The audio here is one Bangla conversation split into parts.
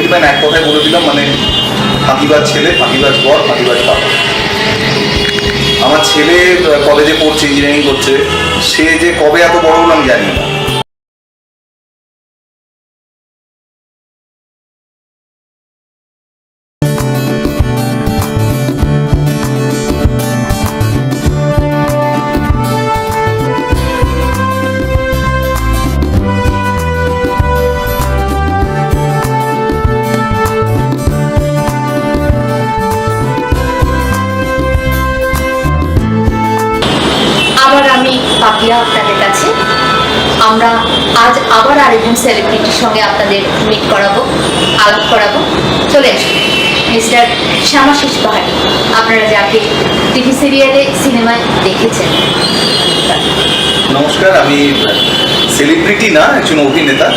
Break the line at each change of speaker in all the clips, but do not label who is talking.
সেন্টিমেন্ট এক কথায় বলে দিলাম, মানে ফাঁকিবাজ ছেলে, ফাঁকিবাজ বর, ফাঁকিবাজ বাবা। আমার ছেলে কলেজে পড়ছে, ইঞ্জিনিয়ারিং করছে, সে যে কবে এত বড় হলো আমি জানি না।
আবার আমি পাপিয়া আপনাদের কাছে। আমরা আজ আবার আরেকজন সেলিব্রিটির সঙ্গে আপনাদের মিট করাবো, আলাপ করাবো। চলে আসুন মিস্টার শ্যামাশিস পাহাড়ি, আপনারা যাকে টিভি সিরিয়ালে, সিনেমায় দেখেছেন।
নমস্কার, আমি সেলিব্রিটি না, একজন অভিনেতা।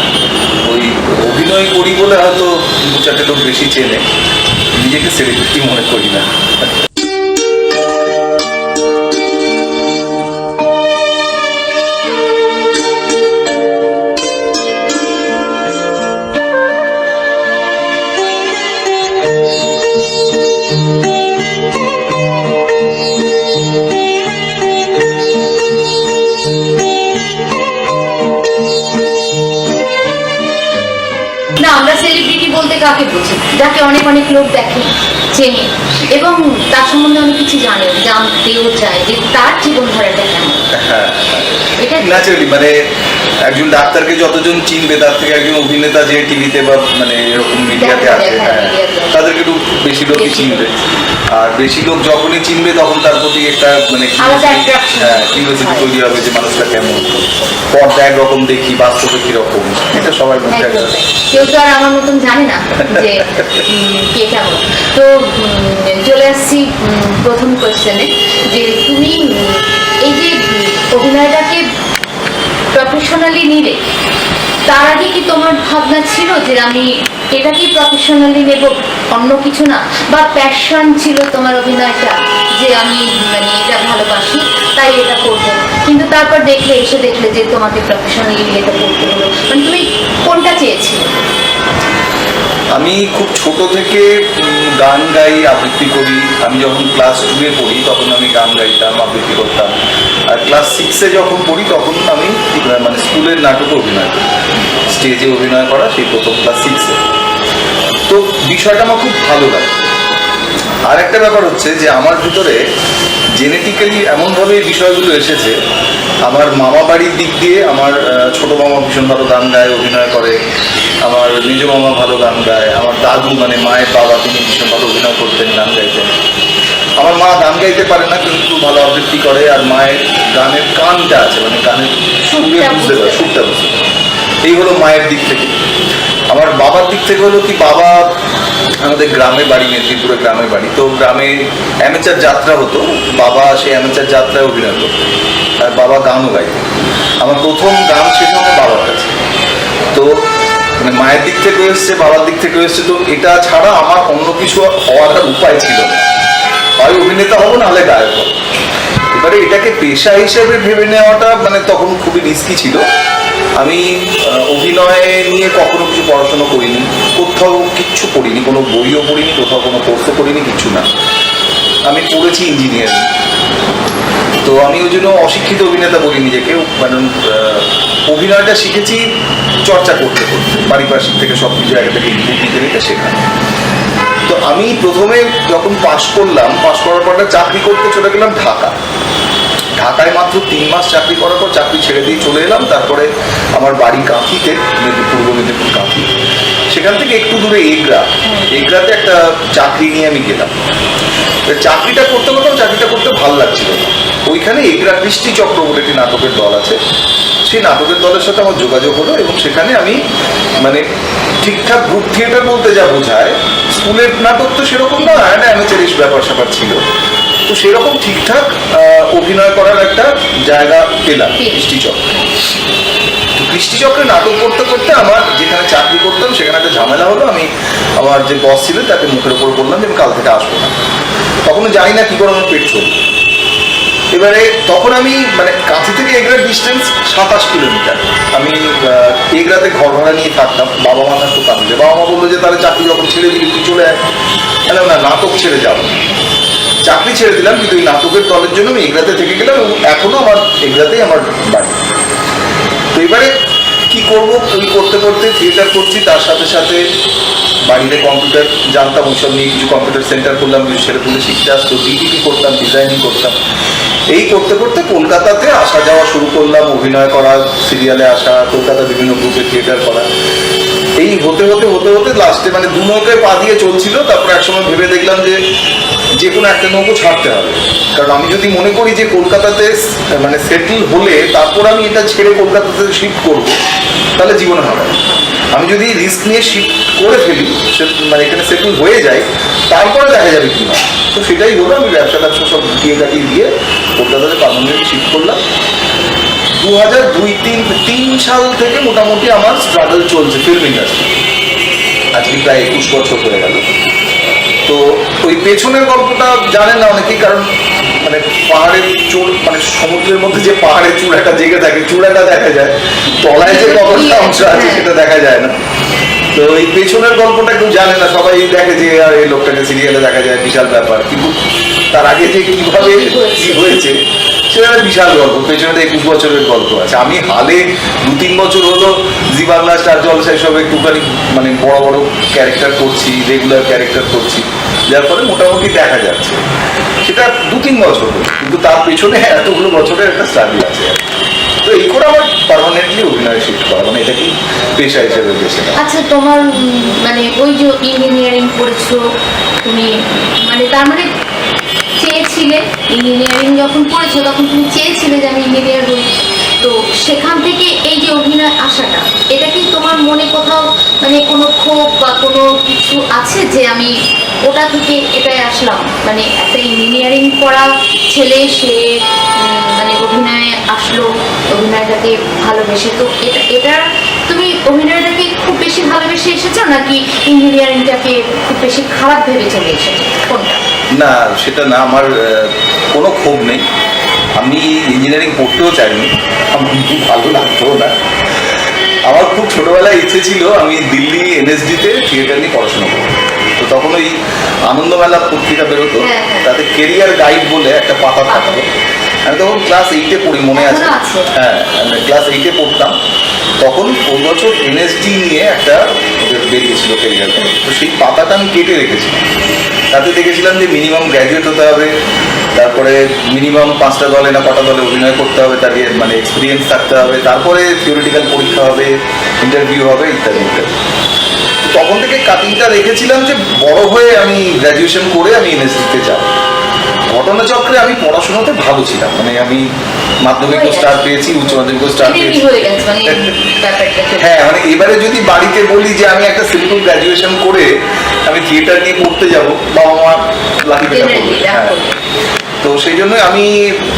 ওই অভিনয় করি বলে হয়তো দু চারটে লোক বেশি চেনে, নিজেকে সেলিব্রিটি মনে করি না।
না, আমরা সেলিব্রিটি বলতে কাকে বুঝি? যাকে অনেক অনেক লোক দেখে, চেনে এবং তার সম্বন্ধে অনেক কিছু জানে, জানতেও চায় যে তার জীবনধারাটা কেমন।
হ্যাঁ,
এটা
ন্যাচারালি, মানে একজন ডাক্তারকে যতজন চিনবে তার থেকে একজন অভিনেতা যে টিভিতে বা মানে এরকম মিডিয়াতে আছে, হ্যাঁ, তাদেরকে একটু বেশি লোকই চিনবে। আর বেশি লোক যখনই চিনবে তখন তার প্রতি একটা মানে কিউরিওসিটি তৈরি হবে যে মানুষটা কেমন, পর্দা একরকম দেখি, বাস্তবে কিরকম, এটা সবার মধ্যে একটা।
কেউ তো আর আমার মতন জানে না যে কে কেমন। তো চলে আসছি প্রথম কোয়েশ্চেনে, যে তুমি এই যে অভিনয়টাকে প্রফেশনালি নিলে, তার আগে কি তোমার ভাবনা ছিল যে আমি এটাকেই প্রফেশনালি নেব, অন্য কিছু না? বা প্যাশন ছিল তোমার অভিনয়টা, যে আমি মানে এটা ভালোবাসি তাই এটা করবো, কিন্তু তারপর এসে দেখলে যে তোমাকে প্রফেশনালি এটা করতে হলো, মানে তুমি কোনটা চেয়েছিলে?
আমি খুব ছোট থেকে গান গাই, আবৃত্তি করি। আমি যখন ক্লাস 2-এ পড়ি তখন আমি গান গাইতাম, আবৃত্তি করতাম। আর ক্লাস 6-এ যখন পড়ি তখন আমি মানে স্কুলের নাটকে অভিনয় করি, স্টেজে অভিনয় করা, সেই প্রথম ক্লাস 6-এ। তো বিষয়টা আমার খুব ভালো লাগে। আর একটা ব্যাপার হচ্ছে যে আমার ভিতরে জেনেটিক্যালি এমনভাবে এই বিষয়গুলো এসেছে। আমার মামা বাড়ির দিক দিয়ে আমার ছোট মামা ভীষণ ভালো গান গায়, অভিনয় করে। আমার নিজ মামা ভালো গান গায়। আমার দাদু মানে মায়ের বাবা, তিনি ভীষণ ভালো অভিনয় করতেন, গান গাইতেন। আমার মা গান গাইতে পারে না কিন্তু ভালো আবৃত্তি করে, আর মায়ের গানের কানটা আছে, মানে গানের সুরটা বুঝতে পারে, সুরটা বুঝতে পারে। এই হলো মায়ের দিক থেকে। আমার বাবার দিক থেকে হলো কি, বাবা আমাদের গ্রামে বাড়ি, মেদিনীপুরে গ্রামে বাড়ি। তো গ্রামে অ্যামেচার যাত্রা হতো, বাবা সেই অ্যামেচার যাত্রায় অভিনয় করতো, আর বাবা গানও গাইতো। আমার প্রথম গান শেখা আমার বাবার কাছে। তো মানে মায়ের দিক থেকে এসছে, বাবার দিক থেকে এসছে। তো এটা ছাড়া আমার অন্য কিছু হওয়ার উপায় ছিল না, হয় অভিনেতা হবো নাহলে গায়ক হবো। এবারে এটাকে পেশা হিসেবে ভেবে নেওয়াটা মানে তখন খুবই রিস্কি ছিল। আমি অভিনয় নিয়ে কখনো কিছু পড়াশোনা করিনি, কোথাও কিচ্ছু পড়িনি, কোনো বইও পড়িনি, কোথাও কোনো কোর্সও করিনি, কিছু না। আমি পড়েছি ইঞ্জিনিয়ারিং। তো আমি ওই জন্য অশিক্ষিত অভিনেতা বলি নিজেকে, কারণ অভিনয়টা শিখেছি চর্চা করতে করতে, পারিপার্শ্বিক থেকে সব কিছু জায়গা থেকে ইনপুট নিতে নিতে শেখা। তো আমি প্রথমে যখন পাশ করলাম, পাশ করার পর চাকরি করতে চলে গেলাম ঢাকায়। মাত্র 3 মাস চাকরি করার পর চাকরি ছেড়ে দিয়ে চলে এলাম। তারপরে আমার বাড়ি কাঁথিতে, পূর্ব মেদিনীপুর কাঁথি, সেখান থেকে একটু দূরে এগরাতে একটা চাকরি নিয়ে আমি গেলাম। চাকরিটা করতে ভালো লাগছিল না। ওইখানে এগরা কৃষ্টি চক্র বলে একটি নাটকের দল আছে, সেই নাটকের দলের সাথে আমার যোগাযোগ হলো এবং সেখানে আমি মানে ঠিকঠাক গ্রুপ থিয়েটার বলতে যা বোঝায়, স্কুলের নাটক তো সেরকম না, একটা অ্যামেচারিশ ব্যাপার স্যাপার ছিল। তো সেরকম ঠিকঠাক অভিনয় করার একটা জায়গা পেলাম কৃষ্টিচক্রে। তো কৃষ্টিচক্রে নাটক করতে করতে আমার যেখানে চাকরি করতাম সেখানে একটা ঝামেলা হলো। আমি আমার যে বস ছিলেন তাকে মুখের উপর বললাম যে আমি কাল থেকে আসবো না। তখনও জানি না কি করে আমার পেট চলবে। এবারে তখন আমি মানে কাঁথি থেকে এগরার ডিস্টেন্স 27 কিলোমিটার। আমি এগরাতে ঘর ভাড়া নিয়ে থাকতাম, বাবা মা থাকতো কাঁথিতে। বাবা মা বললো যে তাহলে চাকরি যখন ছেড়ে দিবি তুই চলে আয়। তাহলে না, নাটক ছেড়ে যাও। চাকরি ছেড়ে দিলাম, কিন্তু ওই নাটকের দলের জন্য আমি এগরাতে থেকে গেলাম এবং এখনো আমার এগরাতেই আমার বাড়ি। তো এবারে কি করবো, ওই করতে করতে থিয়েটার করছি, তার সাথে সাথে বাড়িতে কম্পিউটার জানতাম, ওইসব নিয়ে কিছু কম্পিউটার সেন্টার করলাম, কিছু ছেলেপুলে শিখতে আসতো, ডিটিপি করতাম, ডিজাইনিং করতাম। এই করতে করতে কলকাতাতে আসা যাওয়া শুরু করলাম, অভিনয় করা, সিরিয়ালে আসা, কলকাতা বিভিন্ন গ্রুপে থিয়েটার করা। এই হতে হতে হতে হতে লাস্টে মানে দু নৌকায় পা দিয়ে চলছিল। তারপর একসময় ভেবে দেখলাম যে কোনো একটা নৌকো ছাড়তে হবে, কারণ আমি যদি মনে করি যে কলকাতাতে মানে সেটেল হলে তারপর আমি এটা ছেড়ে কলকাতাতে শিফট করব, তাহলে জীবনে হবে না। আমি যদি রিস্ক নিয়ে শিফট করে ফেলি, মানে এখানে সেটেল হয়ে যায়, তারপরে দেখা যাবে কি হয়। তো সেটাই হলো, আমি ব্যবসা সব দিয়ে কাটিয়ে দিয়ে কলকাতাতে পারমানেন্টলি শিফট করলাম। 2002-3 সাল থেকে মোটামুটি আমার স্ট্রাগল চলছে ফিল্ম ইন্ডাস্ট্রি। আজকে প্রায় 21 বছর হয়ে গেল। তো ওই পেছনের গল্পটা জানেন না অনেকেই, কারণ মানে পাহাড়ের চূড়, মানে সমুদ্রের মধ্যে যে পাহাড়ের চূড়াটা জেগে থাকে, চূড়াটা দেখা যায়, তলায় যে কতটা অংশ আছে সেটা দেখা যায় না। তো এই পেছনের গল্পটা কেউ জানে না, সবাই দেখে যে আর এই লোকটাকে সিরিয়ালে দেখা যায়, বিশাল ব্যাপার, কিন্তু তার আগে যে কিভাবে কি হয়েছে সেটা একটা বিশাল গল্প। পেছনে 21 বছরের গল্প আছে। আমি হালে 2-3 বছর হলো জি বাংলা, স্টার জলসা সব একটুখানি মানে বড় বড় ক্যারেক্টার করছি, রেগুলার ক্যারেক্টার করছি, যার ফলে মোটামুটি দেখা যাচ্ছে। সেটা 2-3 বছর, কিন্তু তার পেছনে এতগুলো বছরের একটা স্ট্রাগল আছে। তো এই করে আমার পার্মানেন্টলি অভিনয় শিফট করা, মানে এটা কি পেশা হিসেবে বেছে নেওয়া।
আচ্ছা, তোমার মানে ওই যে ইঞ্জিনিয়ারিং পড়েছো তুমি, মানে তার মানে চেয়েছিলে, ইঞ্জিনিয়ারিং যখন পড়েছো তখন তুমি চেয়েছিলে যে আমি ইঞ্জিনিয়ার হই। তো সেখান থেকে এই যে অভিনয় আসাটা, এটা কি তোমার মনে কোথাও মানে কোনো ক্ষোভ বা কোনো কিছু আছে যে আমি ওটা থেকে এটাই আসলাম? মানে একটা ইঞ্জিনিয়ারিং পড়া ছেলে সে মানে অভিনয়ে আসলো, অভিনয়টাকে ভালোবেসে, তো এটা তুমি অভিনয়টাকে খুব বেশি ভালোবেসে এসেছো নাকি ইঞ্জিনিয়ারিংটাকে খুব বেশি খারাপ ভেবে চলে এসেছো, কোনটা?
না, সেটা না, আমার কোনো ক্ষোভ নেই। আমি ইঞ্জিনিয়ারিং পড়তেও চাইনি, আমার খুব ভালো লাগতেও না। আমার খুব ছোটবেলায় ইচ্ছে ছিল আমি দিল্লি এনএসডিতে থিয়েটার নিয়ে পড়াশোনা করবো। তো তখন ওই আনন্দমেলা পত্রিকা বেরোতো, তাতে কেরিয়ার গাইড বলে একটা পাতা থাকতো। আমি তখন ক্লাস 8-এ পড়ি, মনে আছে। হ্যাঁ, আমি ক্লাস 8-এ পড়তাম। তখন ওই বছর এনএসডি নিয়ে একটা বেরিয়েছিল কেরিয়ার গাইড। তো সেই পাতাটা আমি কেটে রেখেছিলাম। তাতে দেখেছিলাম যে মিনিমাম গ্র্যাজুয়েট হতে হবে, তারপরে মিনিমাম 5টা দলে না কটা দলে অভিনয় করতে হবে, তার মানে এক্সপিরিয়েন্স থাকতে হবে, তারপরে থিওরিটিক্যাল পরীক্ষা হবে, ইন্টারভিউ হবে, ইত্যাদি ইত্যাদি। তখন থেকে কাটিংটা রেখেছিলাম যে বড় হয়ে আমি গ্র্যাজুয়েশন করে আমি এনএসডিতে যাব। ঘটনাচক্রে আমি পড়াশোনাতে ভালো ছিলাম, মানে আমি মাধ্যমিকও স্টার পেয়েছি, উচ্চ মাধ্যমিকও স্টার পেয়েছি। হ্যাঁ, মানে এবারে যদি বাড়িতে বলি যে আমি একটা সিম্পল গ্র্যাজুয়েশন করে আমি থিয়েটার নিয়ে পড়তে যাব, বাবা মা লাঠি পেটা করবে। হ্যাঁ, তো সেই জন্য আমি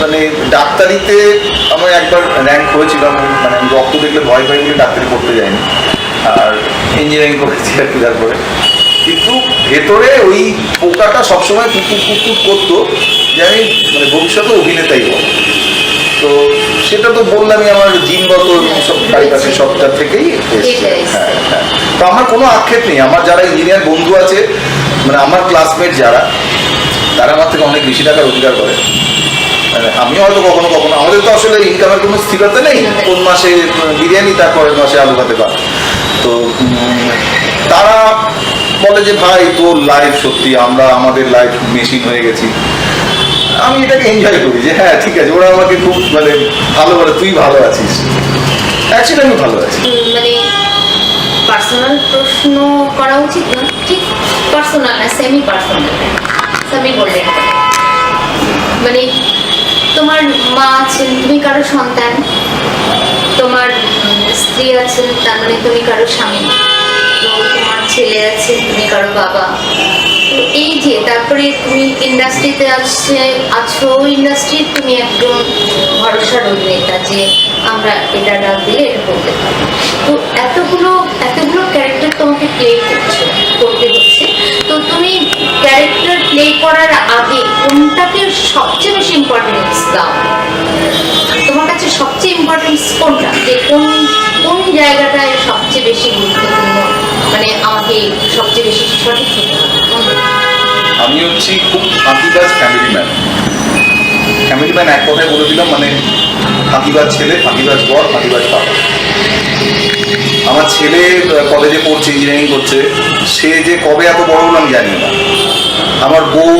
মানে ডাক্তারিতে আমার একবার র্যাঙ্ক হয়েছিল, মানে আমি রক্ত দেখলে ভয় পাই বলে ডাক্তারি পড়তে যাইনি, আর ইঞ্জিনিয়ারিং করেছি আর কি। তারপরে কিন্তু ভেতরে ওই পোকাটা সবসময় কুকুর করতো যে আমি মানে ভবিষ্যতে অভিনেতাই হব। তো সেটা তো বললামই, আমার জিনগত সব কাছে সবটার থেকেই এসেছে। হ্যাঁ হ্যাঁ, তো আমার কোনো আক্ষেপ নেই। আমার যারা ইঞ্জিনিয়ার বন্ধু আছে, মানে আমার ক্লাসমেট যারা, তারা আমার থেকে অনেক বেশি টাকা রোজগার করে। আমিও হয়তো কখনো কখনো, আমাদের তো আসলে ইনকামের কোনো স্থিরতা নেই, কোন মাসে বিরিয়ানি তারপরের মাসে আলু ভাতে পায়। তো তারা বলে যে ভাই তোর লাইফ সত্যি, আমরা আমাদের লাইফ মেশিন হয়ে গেছি। আমি এটাকে এনজয় করি যে হ্যাঁ ঠিক আছে, ওরা আমাকে খুব মানে ভালো বলে, তুই ভালো আছিস। অ্যাকচুয়ালি আমি ভালো আছি।
মানে পার্সোনাল প্রশ্ন করা উচিত না, ঠিক পার্সোনাল না, সেমি পার্সোনাল, সেমি বললেন। মানে তোমার মা আছেন, তুমি কারো সন্তান, তোমার স্ত্রী আছেন, তার মানে তুমি কারো স্বামী, তো তোমার ছেলে আছে, তুমি কারো বাবা। তো এই যে তারপরে তুমি ইন্ডাস্ট্রিতে আছো, ইন্ডাস্ট্রি তুমি একজন ভরসার অভিনেতা যে আমরা এটা ডাক দিলে এটা করতে পারি। তো এতগুলো ক্যারেক্টার তোমাকে প্লে করতে হচ্ছে। তো তুমি ক্যারেক্টার প্লে করার আগে কোনটাকে সবচেয়ে বেশি ইম্পর্টেন্স দাও, তোমার কাছে সবচেয়ে ইম্পর্টেন্স কোনটা, যে কোন কোন জায়গাটায় সবচেয়ে বেশি গুরুত্বপূর্ণ, মানে আমাকে সবচেয়ে বেশি সঠিক হতে হবে কোনটা?
আমি হচ্ছি খুব ফাঁকিবাজ ফ্যামিলি ম্যান। ফ্যামিলি ম্যান এক কথায় বলে দিলাম, মানে ফাঁকিবাজ ছেলে, ফাঁকিবাজ বর, ফাঁকিবাজ বাবা। আমার ছেলে কলেজে পড়ছে, ইঞ্জিনিয়ারিং করছে, সে যে কবে এত বড় হলো আমি জানি না। আমার বউ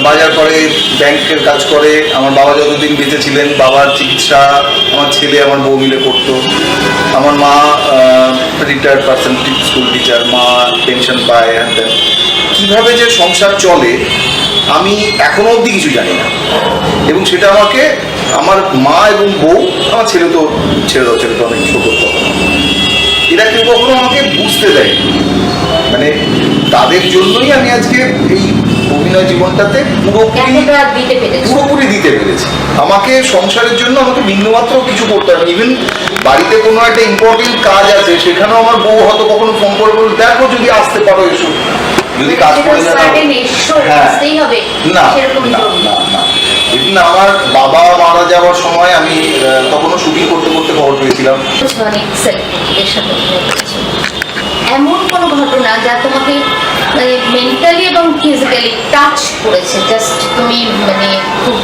বাজার করে, ব্যাংকের কাজ করে। আমার বাবা যতদিন বেঁচে ছিলেন বাবার চিকিৎসা আমার ছেলে আমার বউ মিলে করতো। আমার মা রিটায়ার্ড পার্সন, স্কুল টিচার, মা পেনশন পায়। কিভাবে যে সংসার চলে আমি এখনো অবধি কিছু জানি না, এবং সেটা আমাকে আমার মা এবং বউ, আমার ছেলে তো ছেলে তো অনেক ছোট, এরা কেউ কখনো আমাকে বুঝতে দেয়। মানে তাদের জন্যই আমি আজকে এই অভিনয় জীবনটাতে পুরোপুরি দিতে পেরেছি। আমাকে সংসারের জন্য আমাকে বিন্দুমাত্র কিছু করতে হবে। ইভেন বাড়িতে কোনো একটা ইম্পর্টেন্ট কাজ আছে, সেখানেও আমার বউ হয়তো কখনো ফোন করে বলবে, দেখো যদি আসতে পারো এসো, যদি কাজ করে না। আমার বাবা মারা যাওয়ার সময় আমি তখনও শুটিং করতে করতে খবর পেয়েছিলাম।
এমন কোনো ঘটনা যা তোমাকে মানে মেন্টালি এবং ফিজিক্যালি টাচ করেছে, জাস্ট তুমি মানে খুব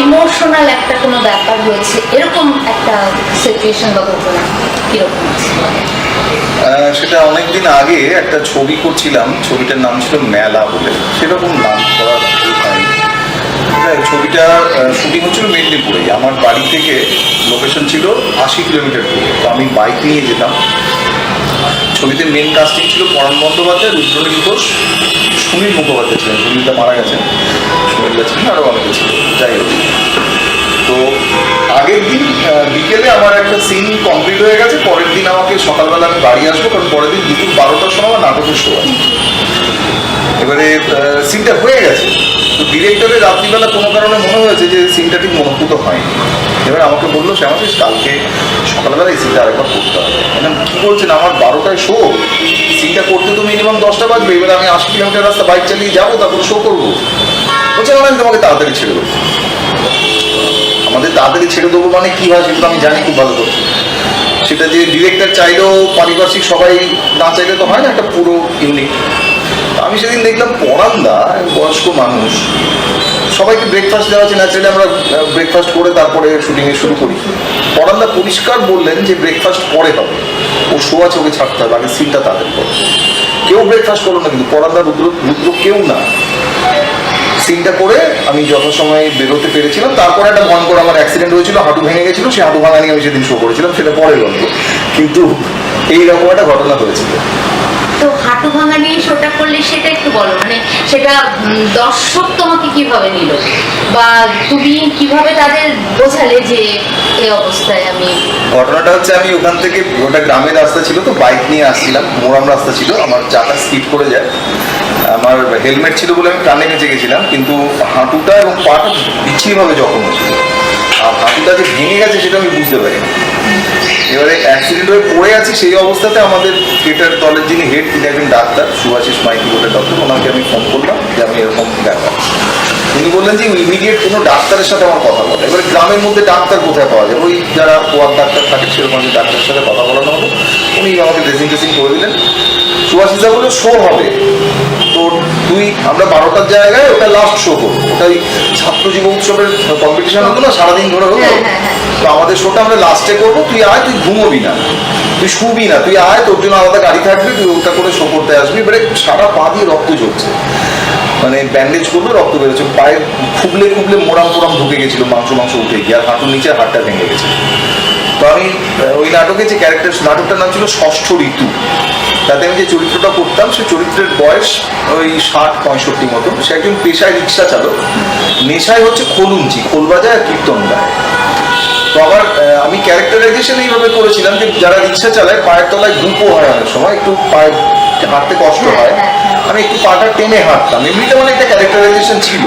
ইমোশনাল একটা কোনো ব্যাপার হয়েছে, এরকম একটা সিচুয়েশন বা ঘটনা কিরকম?
সেটা অনেকদিন আগে একটা ছবি করছিলাম, ছবিটার নাম ছিল মেলা বলে, সেরকম নাম করার হয়নি। ছবিটা শুটিং হচ্ছিল মেদিনীপুরে। আমার বাড়ি থেকে লোকেশন ছিল 80 কিলোমিটার দূরে, তো আমি বাইক নিয়ে যেতাম। ছবিতে মেন কাস্টিং ছিল পরাণ বন্দ্যোপাধ্যায়, রুদ্রনীল ঘোষ, সুনীল মুখোপাধ্যায় ছিলেন, সুনীলদা মারা গেছেন, সুনীলদা ছিলেন, আরও অনেকে ছিল। যাই হোক, তো আগের দিন বিকেলে আমার একটা সিন কমপ্লিট হয়ে গেছে। পরের দিন আমাকে সকালবেলা আমি বাড়ি আসবো, কারণ পরের দিন দুপুর 12টার সময় আমার নাটকের শো আছে। এবারে সিনটা হয়ে গেছে, তো ডিরেক্টরের রাত্রিবেলা কোনো কারণে মনে হয়েছে যে সিনটা ঠিক মনোভূত হয়নি। এবার আমাকে বললো, শ্যামাশিস কালকে সকালবেলা এই সিনটা আরেকবার করতে হবে। মানে কী বলছেন, আমার 12টায় শো, সিনটা করতে তো মিনিমাম 10টা বাজবে। এবার আমি 80 কিলোমিটার রাস্তা বাইক চালিয়ে যাবো, তারপর শো করবো। বলছে না, আমি তোমাকে তাড়াতাড়ি ছেড়ে দেবো। আমাদের তাড়াতাড়ি ছেড়ে দেবো মানে কী হয় সেটা আমি জানি খুব ভালো করে। সেটা যে ডিরেক্টর চাইলেও, পারিপার্শ্বিক সবাই না চাইলে তো হয় না, একটা পুরো ইউনিট। আমি সেদিন দেখলাম পরান্দা বয়স্ক মানুষ, সবাইকে ব্রেকফাস্ট দেওয়া আছে, ন্যাচারালি আমরা ব্রেকফাস্ট করে তারপরে শুটিংয়ে শুরু করি। পরান্দা পরিষ্কার বললেন যে ব্রেকফাস্ট পরে হবে, ও শো আছে, ওকে ছাড়তে হবে, আগে সিনটা তাদের পরে। কেউ ব্রেকফাস্ট করলো না, কিন্তু পরান্দা রুদ্র কেউ না। সিনটা করে আমি যথাসময়ে বেরোতে পেরেছিলাম। তারপরে একটা ভয়ঙ্কর আমার অ্যাক্সিডেন্ট হয়েছিল, হাঁটু ভেঙে গেছিল। সেই হাঁটু ভাঙা নিয়ে আমি সেদিন শো করেছিলাম, সেটা পরে গল্প। কিন্তু এইরকম একটা ঘটনা হয়েছিল।
তো হাঁটু ভাঙা নিয়ে শোটা করলে সেটা একটু বলো, মানে সেটা দর্শক তোমাকে কিভাবে নিল, বা তুমি কিভাবে তাদের বোঝালে যে এই অবস্থায় আমি।
ঘটনাটা হচ্ছে, আমি ওখান থেকে, ওটা গ্রামের রাস্তা ছিল, তো বাইক নিয়ে আসছিলাম, মোরাম রাস্তা ছিল, আমার চাকা স্কিড করে যায়। আমার হেলমেট ছিল বলে আমি কানে বেঁচে গেছিলাম, কিন্তু হাঁটুটা এবং পাটা বিচ্ছিরিভাবে জখম হয়েছিল। আর হাঁটুটা যে ভেঙে গেছে সেটা আমি বুঝতে পারিনি। এবারে অ্যাক্সিডেন্ট হয়ে পড়ে আছি, সেই অবস্থাতে আমাদের থিয়েটার দলের যিনি হেড, তিনি একজন ডাক্তার, সুভাষিস মাইকি বলে ডক্টর, ওনাকে আমি ফোন করলাম যে আমি এরকম ব্যাপার। উনি বললেন যে ইমিডিয়েট কোনো ডাক্তারের সাথে আমার কথা বলে। এবারে গ্রামের মধ্যে ডাক্তার কোথায় পাওয়া যায়, ওই যারা কোয়ার ডাক্তার থাকে সেরকম যে ডাক্তারের সাথে কথা বলানো হলো। উনি আমাকে ড্রেসিং করে দিলেন। সুভাষিসা বললো, শো হবে তো তুই, আমরা 12টার জায়গায় ওটা লাস্ট শো করবো। ওটাই ছাত্র যুব উৎসবের কম্পিটিশন হতো না, সারাদিন ধরে হতো। তো আমাদের শোটা আমরা লাস্টে করবো, তুই আয়, তুই ঘুমোবি না, তুই শুবি না, তুই আয়, তোর জন্য আলাদা গাড়ি থাকবে, তুই ওটা করে শো করতে আসবি। এবারে সারা পা দিয়ে রক্ত ঝরছে, মানে ব্যান্ডেজ করলে রক্ত বেরোচ্ছে, পায়ে খুবলে মোড়াম ঢুকে গেছিলো, মাংস উঠে গিয়ে, আর হাঁটুর নিচে হাড়টা ভেঙে গেছে। তো আমি ওই নাটকে যে ক্যারেক্টার, নাটকটার নাম ছিল ষষ্ঠ ঋতু। তাতে আমি যে চরিত্রটা করতাম, সে চরিত্রের বয়স ওই 60-65 মতো। সে একজন পেশায় রিক্সা চালক, নেশায় হচ্ছে খোলুঞ্চি, খোল বাজায় আর কীর্তন গায়। তো আবার আমি ক্যারেক্টারাইজেশন এইভাবে করেছিলাম যে যারা রিক্সা চালায় পায়ের তলায় গুঁপো হয়, অনেক সময় একটু পায়ে হাঁটতে কষ্ট হয়, আমি একটু পাটা টেনে হাঁটতাম। এমনিতে মানে একটা ক্যারেক্টারাইজেশন ছিল।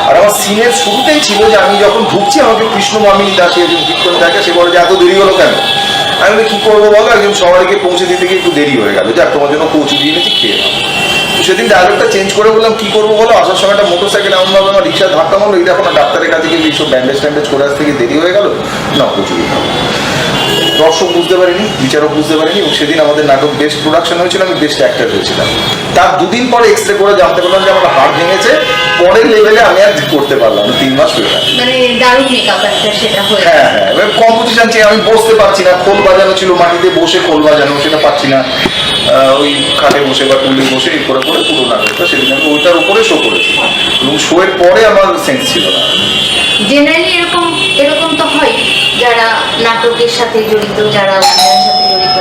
আর আমার সিনের শুরুতেই ছিল যে আমি যখন ঢুকছি, আমাকে কৃষ্ণ মামিনী দাসী একজন কীর্তন থাকে, সে বলে যে এত দেরি হলো কেন। আমি বলি, কী করবো বলো, একজন সবাইকে পৌঁছে দিতে গিয়ে একটু দেরি হয়ে গেল, যাক তোমার জন্য কচু দিয়ে এনেছি, খেয়ে নাও। সেদিন ডায়লগটা চেঞ্জ করে বললাম কি করবো বলো, আসার সময় একটা মোটর সাইকেল এমনভাবে আমার রিক্সা ধাক্কা মারলো, এই দেখো না ডাক্তারের কাছে গিয়ে এইসব ব্যান্ডেজ ট্যান্ডেজ করে আসতে গিয়ে দেরি হয়ে গেল না প্রচুর। দর্শক বুঝতে পারিনি, বিচারক বুঝতে পারিনি, এবং সেদিন আমাদের নাটক বেস্ট প্রোডাকশন হয়েছিল, আমি বেস্ট অ্যাক্টর হয়েছিলাম। তার দুদিন পরে এক্সরে করে জানতে পারলাম যে আমার হাড় ভেঙেছে, পরের লেভেলে আমি আর করতে পারলাম না, 3 মাস হয়ে গেল।
মানে দারুণ মেকআপ একটা সেটা হয়েছে।
হ্যাঁ হ্যাঁ, এবার কম্পিটিশন চেয়ে আমি বসতে পারছি না, খোল বাজানো ছিল, মাটিতে বসে খোল বাজানো, সেটা পারছি না। ওই খাটে বসে বা টুলে বসে এই করে করে পুরো নাটকটা সেদিন আমি ওইটার উপরে শো করেছি, এবং শোয়ের পরে আমার সেন্স ছিল না।
জেনারেলি এরকম এরকম তো হয়, যারা নাটকের সাথে জড়িত, যারা অভিনয়ের সাথে জড়িত,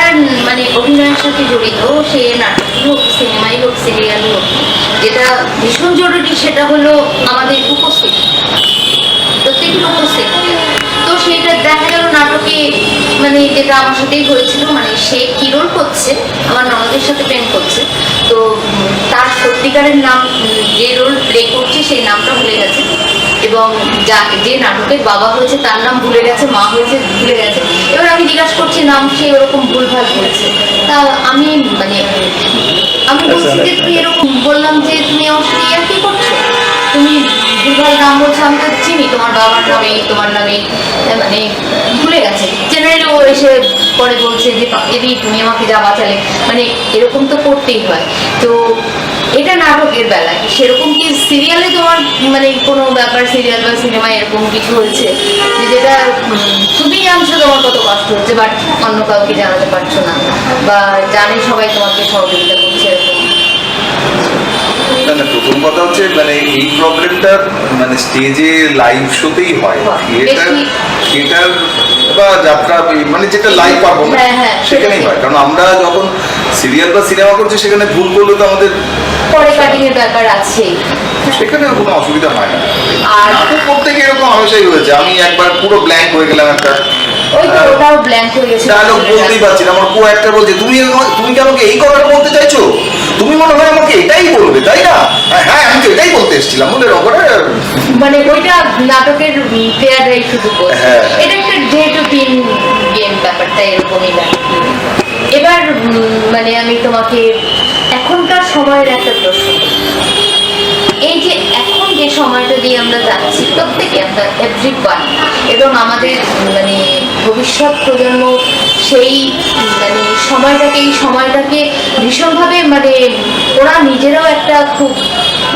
আর মানে অভিনয়ের সাথে জড়িত, সে নাটক হোক, সিনেমাই হোক, সিরিয়াল হোক, যেটা ভীষণ জরুরি সেটা হলো আমাদের উপস্থিতি, প্রত্যেকের উপস্থিতি। তো সেটা দেখা গেল নাটকে, মানে যেটা আমার সাথেই হয়েছিল, মানে সে কি রোল করছে, আমার ননদের সাথে প্রেম করছে, তো তার সত্যিকারের নাম, যে রোল প্লে করছে সেই নামটা ভুলে গেছে, এবং যে নাটকের বাবা হয়েছে তার নাম ভুলে গেছে, মা হয়েছে ভুলে গেছে। এবার আমি জিজ্ঞাসা করছি নাম, সে ওরকম ভুলভাল বলছে। তা আমি মানে আমি বলছি যে তুই এরকম, বললাম যে তুমি আমার সাথে কি করছো, তুমি ভুলভাল নাম বলছো, আমি তো চিনি তোমার বাবার নামে, তোমার নামে, মানে ভুলে গেছে। জেনারেলি ও এসে পরে বলছে যে দিদি তুমি আমাকে যা বাঁচালে, মানে এরকম তো করতেই হয়। তো এটা নাটকের বেলায়, সেরকম কি সিরিয়ালে তোমার মানে কোনো ব্যাপার, সিরিয়াল বা সিনেমায় এরকম কিছু হয়েছে যে যেটা তুমি জানছো তোমার কত কষ্ট হচ্ছে, বাট অন্য কাউকে জানাতে পারছো না, বা জানে সবাই তোমাকে সহযোগিতা করছে এরকম?
না না, প্রথম কথা হচ্ছে মানে এই প্রবলেমটা মানে স্টেজে লাইভ শোতেই হয়, থিয়েটার বা যাত্রা মানে যেটা লাইভ পারফরমেন্স সেখানেই হয়। কারণ আমরা যখন সিরিয়াল বা সিনেমা করছি সেখানে ভুল করলে তো আমাদের
পরে কাটিং এর ব্যাপার আছে,
সেখানে কোনো অসুবিধা হয় না।
আর
নাটক করতে গিয়ে এরকম হামেশাই হয়েছে, আমি একবার পুরো ব্ল্যাঙ্ক হয়ে গেলাম, একটা
ওই তো ওটাও ব্ল্যাঙ্ক হয়ে গেছে,
ডায়লগ বলতেই পারছি না, আমার কো একটা বলছে তুমি কি আমাকে এই কথাটা বলতে চাইছো, তুমি মনে হয় আমাকে এটাই বলবে তাই না, হ্যাঁ আমি তো এটাই বলতে এসেছিলাম বলে রকম,
মানে ওইটা নাটকের প্লেয়াররাই শুধু করছে।
হ্যাঁ।
এটা একটা যেহেতু টিম গেম, ব্যাপারটা এরকমই ব্যাপার। এবার মানে আমি তোমাকে এখনকার সময়ের একটা প্রশ্ন, এই যে এখন যে সময়টা দিয়ে আমরা যাচ্ছি প্রত্যেকে, আমরা এভরিওয়ান, এবং আমাদের মানে ভবিষ্যৎ প্রজন্ম সেই মানে সময়টাকে ভীষণভাবে, মানে ওরা নিজেরাও একটা খুব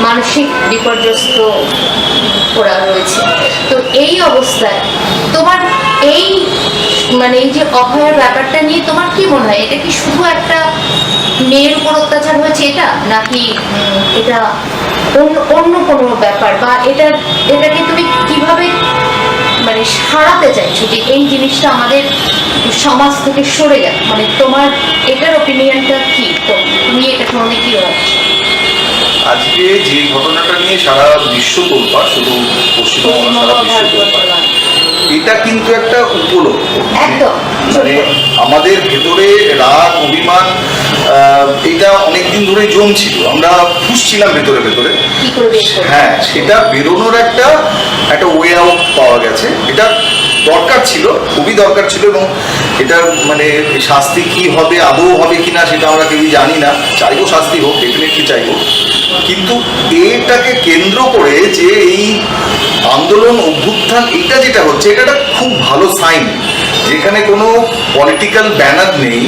মানসিক বিপর্যস্ত ওরা রয়েছে। তো এই অবস্থায় তোমার এই মানে এই যে অভয়ের ব্যাপারটা নিয়ে তোমার কি মনে হয়, এটা কি শুধু একটা মেয়ের উপর অত্যাচার হয়েছে এটা, নাকি এটা অন্য কোনো ব্যাপার, বা এটাকে তুমি কিভাবে মানে সারাতে চাইছো যে এই জিনিসটা আমাদের সমাজ থেকে সরে যায়, মানে তোমার এটার ওপিনিয়নটা কি, তো তুমি এটা সম্বন্ধে কি ভাবছো?
আজকে যে ঘটনাটা নিয়ে সারা বিশ্ব তোলপাড়, শুধু পশ্চিমবঙ্গ সারা বিশ্ব তোলপাড়, এটা কিন্তু একটা উপলক্ষ।
একদম
মানে আমাদের ভেতরে রাগ, অভিমান, এটা অনেকদিন ধরে জমছিল, আমরা ফুসছিলাম ভেতরে ভেতরে। হ্যাঁ, সেটা বেরোনোর একটা ওয়ে আউট পাওয়া গেছে, এটা দরকার ছিল, খুবই দরকার ছিল, এবং এটা মানে শাস্তি কি হবে, আদৌ হবে কিনা সেটা আমরা কেউই জানি না, চাইবো শাস্তি হোক, ডেফিনেটলি চাইবো, কিন্তু এটাকে কেন্দ্র করে যে এই আন্দোলন অভ্যুত্থান এটা যেটা হচ্ছে, এটা একটা খুব ভালো সাইন, যেখানে কোনো পলিটিক্যাল ব্যানার নেই,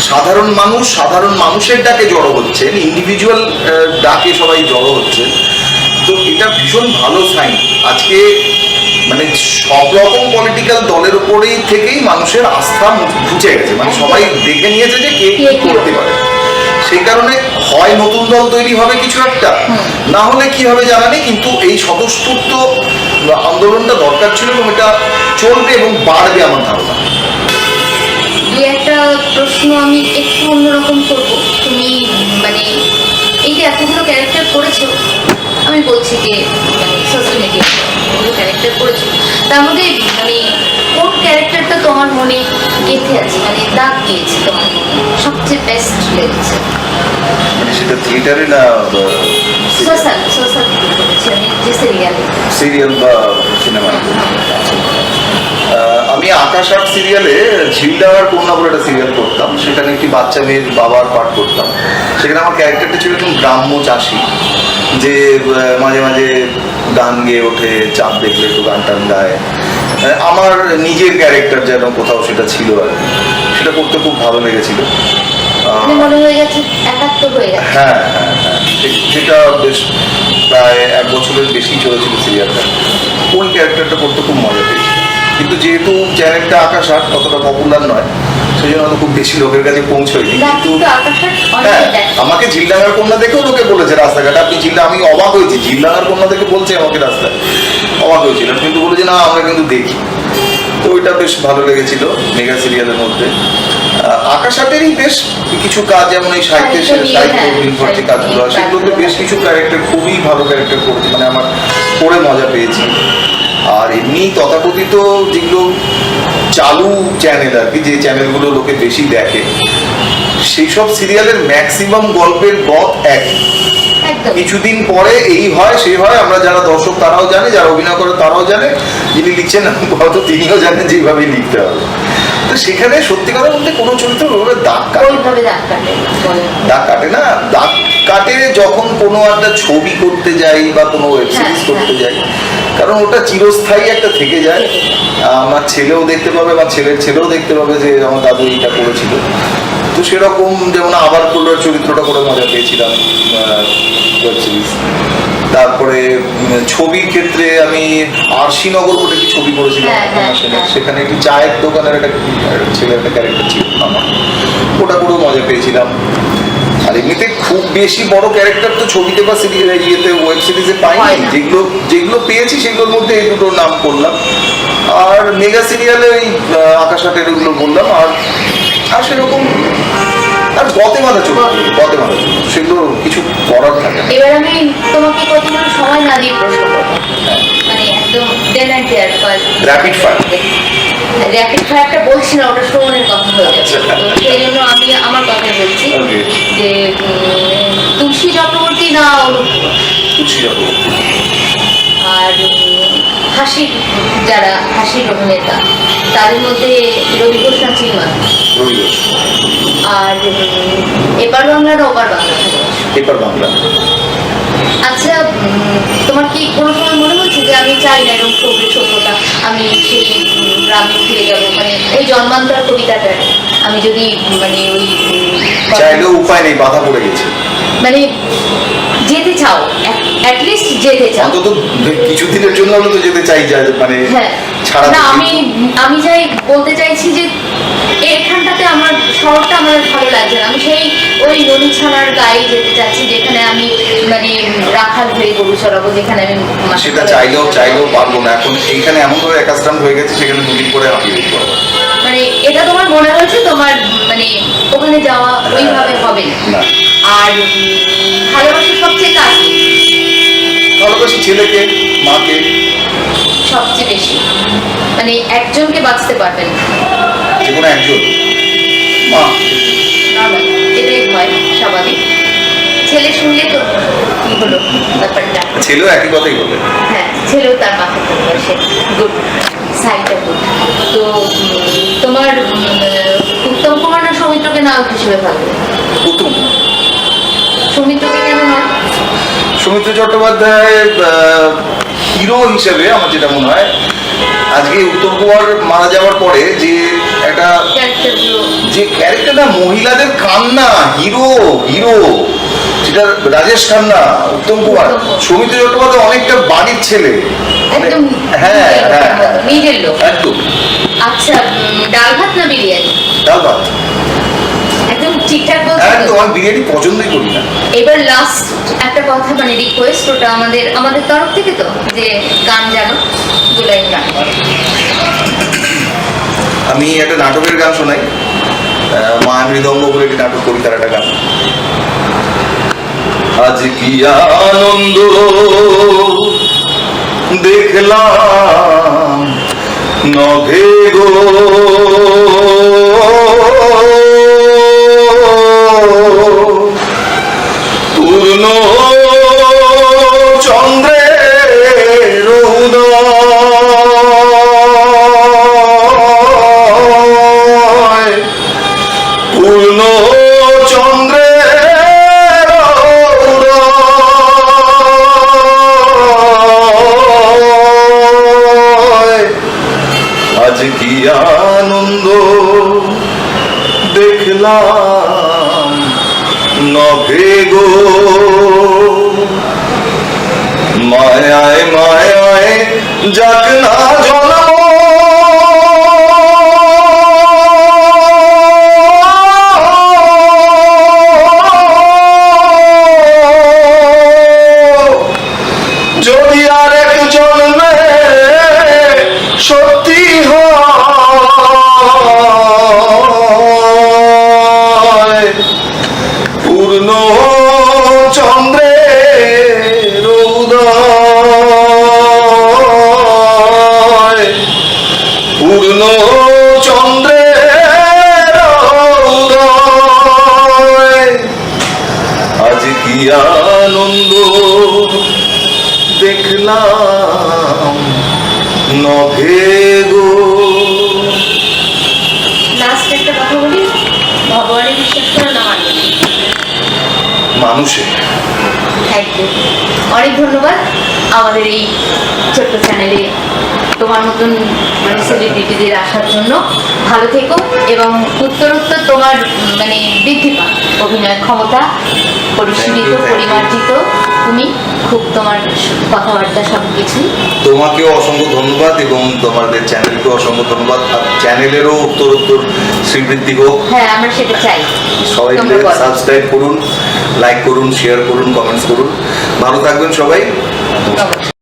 সাধারণ মানুষের ডাকে জড়ো হচ্ছে, ইন্ডিভিজুয়াল ডাকে সবাই জড়ো হচ্ছে, তো এটা ভীষণ ভালো সাইন। আজকে মানে সব রকম পলিটিক্যাল দলের উপরেই থেকেই মানুষের আস্থা ঘুচে গেছে, মানে সবাই দেখে নিয়েছে যে কে কি করতে পারে, সেই কারণে হয় নতুন দল তৈরি হবে কিছু একটা, না হলে কি হবে জানা নেই, কিন্তু এই স্বতঃস্ফূর্ত আন্দোলনটা দরকার ছিল, এবং এটা চলবে এবং বাড়বে আমার ধারণা।
দু একটা প্রশ্ন আমি একটু অন্যরকম করবো, তুমি মানে এই যে এতগুলো ক্যারেক্টার করেছো, আমি বলছি যে মানে সোশ্যাল মিডিয়া ক্যারেক্টার করেছো, তার মধ্যে মানে কোন ক্যারেক্টারটা তোমার মনে গেঁথে আছে, মানে দাগ দিয়েছে তোমার মনে, সবচেয়ে বেস্ট লেগেছে?
মানে সেটা থিয়েটারে না
সোশ্যাল করেছি আমি, যে সিরিয়ালে,
সিরিয়াল বা সিনেমা? আমি আকাশ আট সিরিয়ালে ঝিলডাঙ্গার কন্যা বলে একটা সিরিয়াল করতাম, সেখানে একটি বাচ্চা মেয়ের বাবার পাঠ করতাম। সেখানে আমার ক্যারেক্টারটা ছিল একদম গ্রাম্য চাষি, যে মাঝে মাঝে গান গেয়ে ওঠে, চাপ দেখলে একটু গান টান গায়। আমার নিজের ক্যারেক্টার যেন কোথাও সেটা ছিল আর কি। সেটা করতে খুব ভালো লেগেছিল।
মনে হয়ে গেছে একাত্ম হয়ে গেছে।
হ্যাঁ হ্যাঁ হ্যাঁ, সেটা বেশ প্রায় 1 বছরের বেশি চলেছিল সিরিয়ালটা। ওই ক্যারেক্টারটা করতে খুব মজা পেয়েছি, কিন্তু যেহেতু চ্যানেলটা আকাশ আট অতটা পপুলার নয়, সেই জন্য তো খুব বেশি লোকের কাছে পৌঁছয়নি। কিন্তু হ্যাঁ, আমাকে ঝিলডাঙ্গার কন্যা দেখেও লোকে বলেছে রাস্তাঘাটে, আপনি আমি অবাক হয়েছি, ঝিলডাঙ্গার কন্যা দেখে বলছে আমাকে রাস্তায়, অবাক হয়েছিলাম। কিন্তু বলেছে না আমরা কিন্তু দেখি। তো ওইটা বেশ ভালো লেগেছিল মেগা সিরিয়ালের মধ্যে। আকাশ আটেরই বেশ কিছু কাজ, যেমন এই সাহিত্য নির্ভর যে কাজগুলো হয়, সেগুলোতে বেশ কিছু ক্যারেক্টার খুবই ভালো ক্যারেক্টার করেছে, মানে আমার পড়ে মজা পেয়েছি। আর এমনি তথাকথিত যেগুলো চালু চ্যানেল আর কি, যে চ্যানেলগুলো লোকে বেশি দেখে, সেই সব সিরিয়ালের ম্যাক্সিমাম গল্পের গত এক। কিছুদিন পরে এই হয় সেই হয়, আমরা যারা দর্শক তারাও জানে, যারা অভিনয় করে তারাও জানে, যিনি লিখছেন হয়তো তিনিও জানেন যে এইভাবেই লিখতে হবে। তো সেখানে সত্যি কথা বলতে কোনো চরিত্র ওইভাবে দাগ কাটে না। দাগ কাটে যখন কোনো একটা ছবি করতে যাই বা কোনো ওয়েব সিরিজ করতে যাই, কারণ ওটা চিরস্থায়ী একটা থেকে যায়। আমার ছেলেও দেখতে পাবে, আমার ছেলের ছেলেও দেখতে পাবে যে আমার দাদু এইটা করেছিল। তো সেরকম যেমন আবার করলোর চরিত্রটা করে মজা পেয়েছিলাম ওয়েব সিরিজ। তারপরে ছবির ক্ষেত্রে আমি আরশিনগর বলে একটি ছবি করেছিলাম, সেখানে একটি চায়ের দোকানের একটা ছেলের একটা ক্যারেক্টার ছিল আমার, ওটা করেও মজা পেয়েছিলাম। আর এমনিতে খুব বেশি বড় ক্যারেক্টার তো ছবিতে বা ইয়েতে ওয়েব সিরিজে পাইনি, যেগুলো পেয়েছি সেগুলোর মধ্যে এই দুটো নাম করলাম। আর মেগা সিরিয়ালে ওই আকাশ আটের ওগুলো বললাম। আর সেরকম আর গতে বাঁধা সেগুলো কিছু করার থাকে।
এবার আমি তোমাকে কতগুলো সময় না দিয়ে প্রশ্ন করবো, মানে একদম দেন অ্যান্ড দেয়ার
র্যাপিড
ফায়ারটা বলছি না, ওটা শ্রবণের কথা হয়ে যাচ্ছে। তো সেই জন্য আমি আমার কথা বলছি যে তুলসী চক্রবর্তী না
তুলসী চক্রবর্তী।
আর যারা হাসির অভিনেতা তাদের মধ্যে রবি ঘোষ না চিন্ময়?
রবি ঘোষ।
আর এপার বাংলা না ওপার বাংলা?
এপার বাংলা।
আচ্ছা, তোমার কি কোনো সময় মনে হচ্ছে যে আমি চাই না এরকম সভ্যতা, আমি সেই গ্রামে ফিরে যাবো, মানে এই জন্মান্তর কবিতাটা আমি যদি মানে ওই
চাইলেও উপায় নেই, বাধা পড়ে গেছে,
মানে যেতে চাও, অ্যাটলিস্ট যেতে চাও,
অন্তত কিছুদিনের জন্য হলে তো যেতে চাই, মানে ছাড়া
না। আমি চাই বলতে চাইছি যে এখানটাতে আমার শহরটা আমার ভালো লাগছে না, আমি সেই ওই নদী ছানার গায়ে যেতে চাচ্ছি, যেখানে আমি মানে রাখাল হয়ে গরু চড়াবো, যেখানে আমি
সেটা চাইলেও পারবো না। এখন এইখানে এমন ভাবে একাস্ট্রাম হয়ে গেছে, সেখানে দুদিন করে হাঁপিয়ে দিতে হবে।
মানে এটা তোমার মনে হয়েছে তোমার মানে ওখানে যাওয়া ওইভাবে হবে না। আর ভালোবাসা সবচেয়ে কাছে?
ভালোবাসি ছেলেকে, মাকে
সবচেয়ে বেশি। মানে একজনকে বাঁচতে পারবেন,
যে কোনো একজন, মা।
এটাই হয় স্বাভাবিক। ছেলে শুনলে তো কি হলো ব্যাপারটা,
ছেলেও একই কথাই বলে।
হ্যাঁ, ছেলেও তার মাকে ভালোবাসে, গুড, সাইডটা গুড। তো তোমার উত্তম কুমার না সৌমিত্রকে নায়ক হিসেবে ভাববে?
উত্তম।
সৌমিত্রকে কেন নয়?
সৌমিত্র চট্টোপাধ্যায় হিরো হিসেবে আমার যেটা মনে হয়, আজকে উত্তম কুমার মারা যাওয়ার পরে যে একটা ক্যারেক্টারটা মহিলাদের কান্না, হিরো সেটা রাজেশ খান্না, উত্তম কুমার, সৌমিত্র চট্টোপাধ্যায় অনেকটা বাড়ির ছেলে, হ্যাঁ
নিজের লোক
একদম।
আচ্ছা, ডাল ভাত না বিরিয়ানি?
ডাল ভাত।
একদম ঠিকঠাক বলছো।
একদম, আমি বিরিয়ানি পছন্দই করি না।
এবার লাস্ট একটা কথা, মানে রিকোয়েস্ট, ওটা আমাদের তরফ থেকে, তো যে গান জানো, দুলাই গান।
আমি একটা নাটকের গান শোনাই, মায়া মৃদঙ্গ বলে একটি নাটক করি, তার একটা গান। আজ কি আনন্দ দেখলাম নভে গো, পূর্ণ চন্দ্রের উদয়, আজ কি আনন্দ দেখলাম নভে গো, মায়ায় মায়ায় যাক না জন্ম, যদি আর এক জন্মে সত্যি হয় পূর্ণ চন্দ্রের উদয়, পূর্ণ চন্দ্রের উদয়, আজ কি আনন্দ দেখলাম নভে গো।
লাস্ট একটা কথা বলি, ভগবানে বিশ্বাস করো না মানে
মানুষে।
থ্যাংক ইউ, অনেক ধন্যবাদ আমাদের এই ছোট্ট চ্যানেলে তোমার মতন মানে সেলিব্রিটিদের আসার জন্য। ভালো থেকো এবং উত্তরোত্তর তোমার মানে বৃদ্ধি পাক অভিনয় ক্ষমতা, পরিশীলিত
Thank you.
পরিমার্জিত। তুমি খুব তোমার কথাবার্তা সব কিছুই।
তোমাকেও অসংখ্য ধন্যবাদ এবং তোমাদের চ্যানেলকেও অসংখ্য ধন্যবাদ। আর চ্যানেলেরও উত্তরোত্তর শ্রীবৃদ্ধি হোক।
হ্যাঁ, আমরা সেটা চাই।
সবাই
তোমরা বলো।
সাবস্ক্রাইব করুন, লাইক করুন, শেয়ার করুন, কমেন্টস করুন। ভালো থাকবেন সবাই।
নমস্কার।